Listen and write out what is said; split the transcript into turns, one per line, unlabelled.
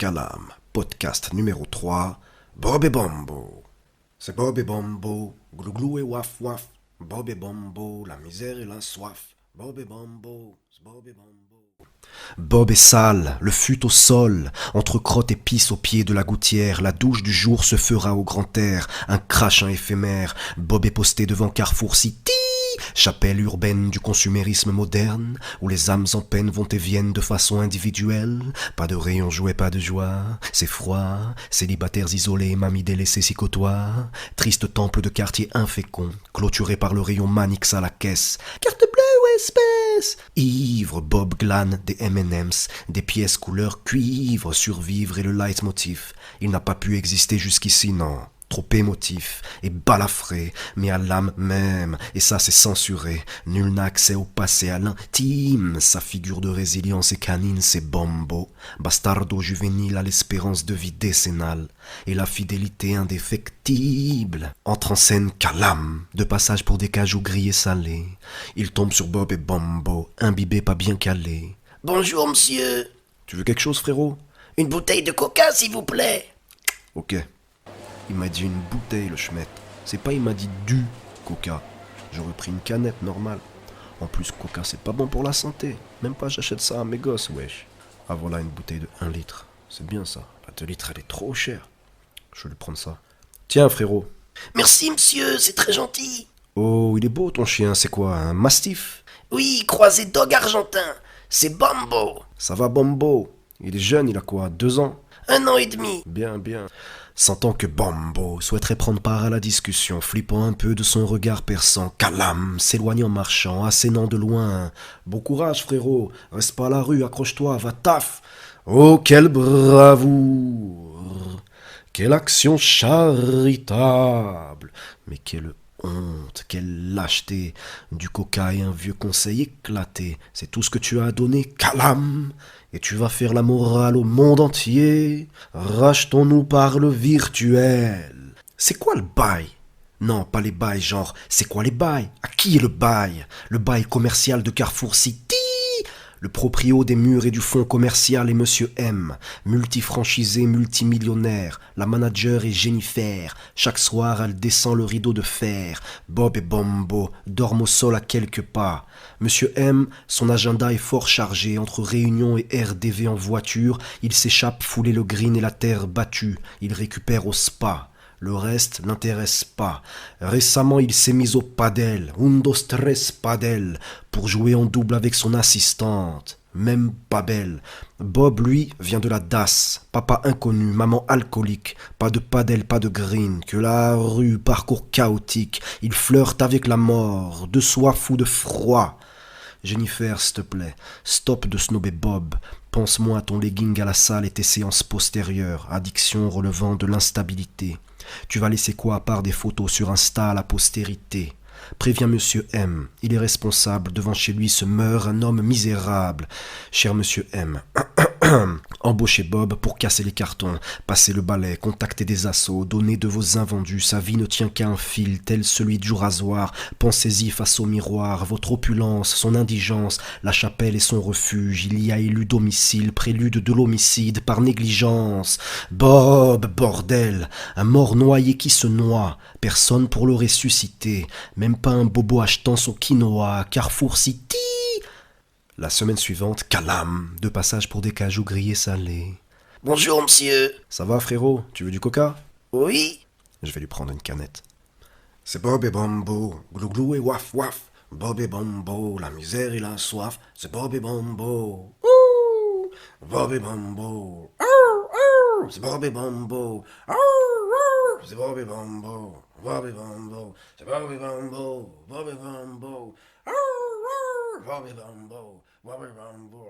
Calam, podcast numéro 3, Bob et Bombo. C'est Bob et Bombo, glouglou et waf waf. Bob et Bombo, la misère et la soif. Bob et Bombo, c'est Bob et Bombo. Bob est sale, le fut au sol, entre crotte et pisse au pied de la gouttière, la douche du jour se fera au grand air, un crachin éphémère. Bob est posté devant Carrefour City, chapelle urbaine du consumérisme moderne, où les âmes en peine vont et viennent de façon individuelle. Pas de rayon jouet, pas de joie, c'est froid, célibataires isolés, mamies délaissées s'y côtoient. Triste temple de quartier infécond, clôturé par le rayon Manix à la caisse. Carte bleue ou espèce? Ivre, Bob glane des M&M's, des pièces couleur cuivre, survivre est le leitmotiv. Il n'a pas pu exister jusqu'ici, non. Trop émotif et balafré, mais à l'âme même, et ça c'est censuré. Nul n'a accès au passé, à l'intime. Sa figure de résilience est canine, c'est Bombo, bastardo juvénile à l'espérance de vie décennale, et la fidélité indéfectible. Entre en scène Calam, de passage pour des cajous grillés salés. Il tombe sur Bob et Bombo, imbibé pas bien calé.
Bonjour, monsieur.
Tu veux quelque chose, frérot?
Une bouteille de coca, s'il vous plaît.
Ok. Il m'a dit une bouteille, le schmett. C'est pas il m'a dit du coca. J'aurais pris une canette normale. En plus, coca, c'est pas bon pour la santé. Même pas j'achète ça à mes gosses, wesh. Ah voilà, une bouteille de 1 litre. C'est bien ça. La 2 litres, elle est trop chère. Je vais lui prendre ça. Tiens, frérot.
Merci, monsieur, c'est très gentil.
Oh, il est beau ton chien, c'est quoi, un mastif?
Oui, croisé dog argentin. C'est Bombo.
Ça va, Bombo? Il est jeune, il a quoi, 2 ans?
1 an et demi.
Bien, bien. Sentant que Bombo souhaiterait prendre part à la discussion, flippant un peu de son regard perçant, Calam s'éloigne en marchant, assénant de loin. Bon courage, frérot, reste pas à la rue, accroche-toi, va taf. Oh, quelle bravoure, quelle action charitable, mais quelle honte, quelle lâcheté, du coca et un vieux conseil éclaté, c'est tout ce que tu as donné, Calam. Et tu vas faire la morale au monde entier. Rachetons-nous par le virtuel. C'est quoi le bail? Non, pas les bails, genre, c'est quoi les bails? À qui est le bail? Le bail commercial de Carrefour City? Le proprio des murs et du fonds commercial est Monsieur M, multifranchisé, multimillionnaire. La manager est Jennifer. Chaque soir, elle descend le rideau de fer. Bob et Bombo dorment au sol à quelques pas. Monsieur M, son agenda est fort chargé. Entre réunions et RDV en voiture, il s'échappe fouler le green et la terre battue. Il récupère au spa. Le reste n'intéresse pas. Récemment, il s'est mis au padel, un, dos, tres padel, pour jouer en double avec son assistante. Même pas belle. Bob, lui, vient de la DAS. Papa inconnu, maman alcoolique. Pas de padel, pas de green. Que la rue, parcours chaotique. Il flirte avec la mort, de soif ou de froid. Jennifer, s'il te plaît, stop de snober Bob. Pense-moi à ton legging à la salle et tes séances postérieures. Addiction relevant de l'instabilité. Tu vas laisser quoi à part des photos sur Insta à la postérité? Préviens Monsieur M, il est responsable, devant chez lui se meurt un homme misérable. Cher Monsieur M, embauchez Bob pour casser les cartons, passer le balai, contacter des assos, donner de vos invendus. Sa vie ne tient qu'à un fil, tel celui du rasoir. Pensez-y face au miroir, votre opulence, son indigence, la chapelle et son refuge. Il y a élu domicile, prélude de l'homicide par négligence. Bob, bordel, un mort noyé qui se noie, personne pour le ressusciter, même pas un bobo achetant son quinoa, Carrefour City. La semaine suivante, Calam, de passage pour des cajous grillés salés.
Bonjour, monsieur.
Ça va, frérot? Tu veux du coca?
Oui.
Je vais lui prendre une canette. C'est Bob et Bombo, glouglou et waf waf. Bob et Bombo, la misère et la soif. C'est Bob et Bombo. Ouh! Bob et Bombo. C'est Bob et Bombo. C'est Bob et Bombo. Bob et Bombo. C'est Bob et Bombo. Bob et Bombo. Bob et Bombo. Bob et Bombo.